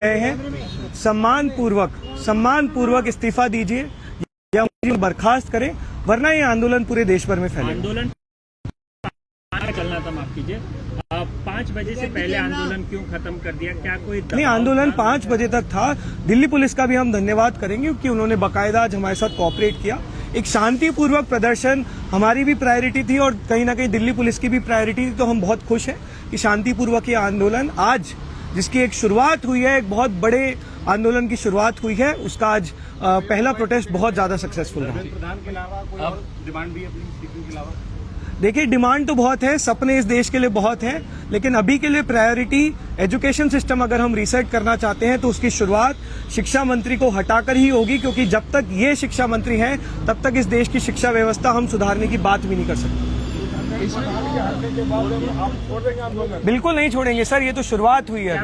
गए हैं, सम्मान पूर्वक इस्तीफा दीजिए या मुझे बर्खास्त करें, वरना ये आंदोलन पूरे देश भर में फैलेगा। आंदोलन चलना था, माफ कीजिए, 5 बजे से पहले आंदोलन क्यों खत्म कर दिया? क्या कोई नहीं, आंदोलन 5 बजे तक था। दिल्ली पुलिस का भी हम धन्यवाद करेंगे क्योंकि उन्होंने बाकायदा आज हमारे साथ कोऑपरेट किया। एक शांतिपूर्वक प्रदर्शन हमारी भी प्रायोरिटी थी और कहीं ना कहीं दिल्ली पुलिस की भी प्रायोरिटी थी, तो हम बहुत खुश हैं कि शांतिपूर्वक ये आंदोलन आज जिसकी एक शुरुआत हुई है, एक बहुत बड़े आंदोलन की शुरुआत हुई है, उसका आज पहला प्रोटेस्ट बहुत ज्यादा सक्सेसफुल रहा। प्रधान के अलावा कोई और डिमांड भी अपनी स्पीकिंग के अलावा? देखिए, डिमांड तो बहुत है, सपने इस देश के लिए बहुत हैं, लेकिन अभी के लिए प्रायोरिटी एजुकेशन सिस्टम अगर हम रीसेट करना चाहते हैं तो उसकी शुरुआत शिक्षा मंत्री को हटाकर ही होगी, क्योंकि जब तक ये शिक्षा मंत्री हैं तब तक इस देश की शिक्षा व्यवस्था हम सुधारने की बात भी नहीं कर सकते। बिल्कुल नहीं छोड़ेंगे सर, ये तो शुरुआत हुई है।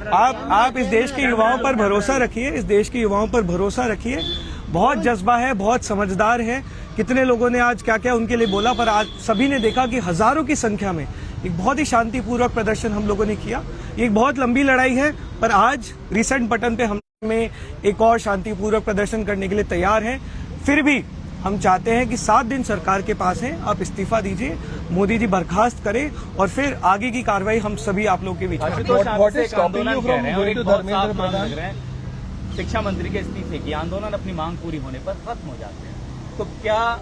आप इस देश के युवाओं पर भरोसा रखिए, इस देश के युवाओं पर भरोसा रखिए। बहुत जज्बा है, बहुत समझदार है। कितने लोगों ने आज क्या क्या उनके लिए बोला, पर आज सभी ने देखा कि हजारों की संख्या में एक बहुत ही शांतिपूर्वक प्रदर्शन हम लोगों ने किया। ये एक बहुत लंबी लड़ाई है, पर आज रीसेंट बटन पे हम एक और शांतिपूर्वक प्रदर्शन करने के लिए तैयार हैं। फिर भी हम चाहते हैं कि 7 दिन सरकार के पास हैं, आप इस्तीफा दीजिए, मोदी जी बर्खास्त करें और फिर आगे की कार्रवाई हम सभी आप लोगों के बीच में। शिक्षा मंत्री के इस्तीफे की आंदोलन अपनी मांग पूरी होने पर खत्म हो जाते हैं, तो क्या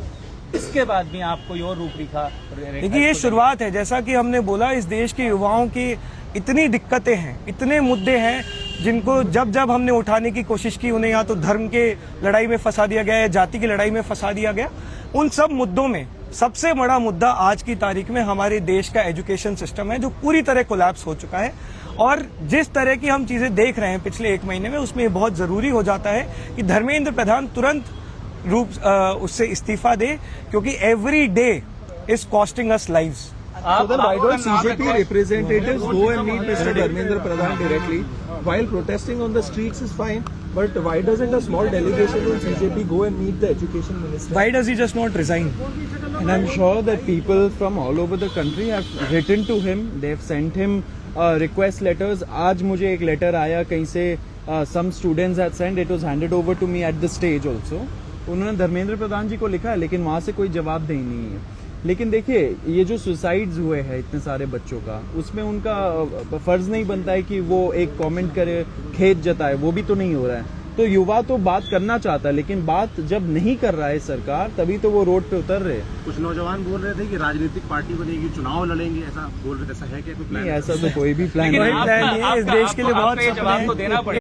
इसके बाद भी आप कोई और रूपरेखा? देखिए, ये शुरुआत है। जैसा कि हमने बोला, इस देश के युवाओं की इतनी दिक्कतें हैं, इतने मुद्दे हैं जिनको जब जब हमने उठाने की कोशिश की, उन्हें या तो धर्म के लड़ाई में फंसा दिया गया या जाति की लड़ाई में फंसा दिया गया। उन सब मुद्दों में सबसे बड़ा मुद्दा आज की तारीख में हमारे देश का एजुकेशन सिस्टम है, जो पूरी तरह कोलैप्स हो चुका है। और जिस तरह की हम चीजें देख रहे हैं पिछले 1 महीने में, उसमें ये बहुत जरूरी हो जाता है कि धर्मेंद्र प्रधान तुरंत रूप उससे इस्तीफा दे, क्योंकि every day is costing us lives. So then why don't CJP representatives go and meet Mr. Dharmendra Pradhan directly while protesting on the streets is fine, but why doesn't a small delegation from CJP go and meet the education minister? Why does he just not resign? And I'm sure that people from all over the country have written to him, they've sent him request letters. आज मुझे एक letter आया कहीं से, some students had sent, it was handed over to me at the stage also. उन्होंने धर्मेंद्र प्रधान जी को लिखा है, लेकिन वहां से कोई जवाब नहीं है। लेकिन देखिए, ये जो सुसाइड्स हुए हैं इतने सारे बच्चों का, उसमें उनका फर्ज नहीं बनता है कि वो एक कमेंट करे, खेद जताए, वो भी तो नहीं हो रहा है। तो युवा तो बात करना चाहता है, लेकिन बात जब नहीं कर रहा है सरकार, तभी तो वो रोड पे उतर रहे। कुछ नौजवान बोल रहे थे कि राजनीतिक पार्टी बनेगी, चुनाव लड़ेंगे, ऐसा बोल रहे थे। ऐसा है क्या कोई प्लान? नहीं, ऐसा तो कोई भी प्लान नहीं है। इस देश के लिए बहुत जवाब तो देना पड़ेगा।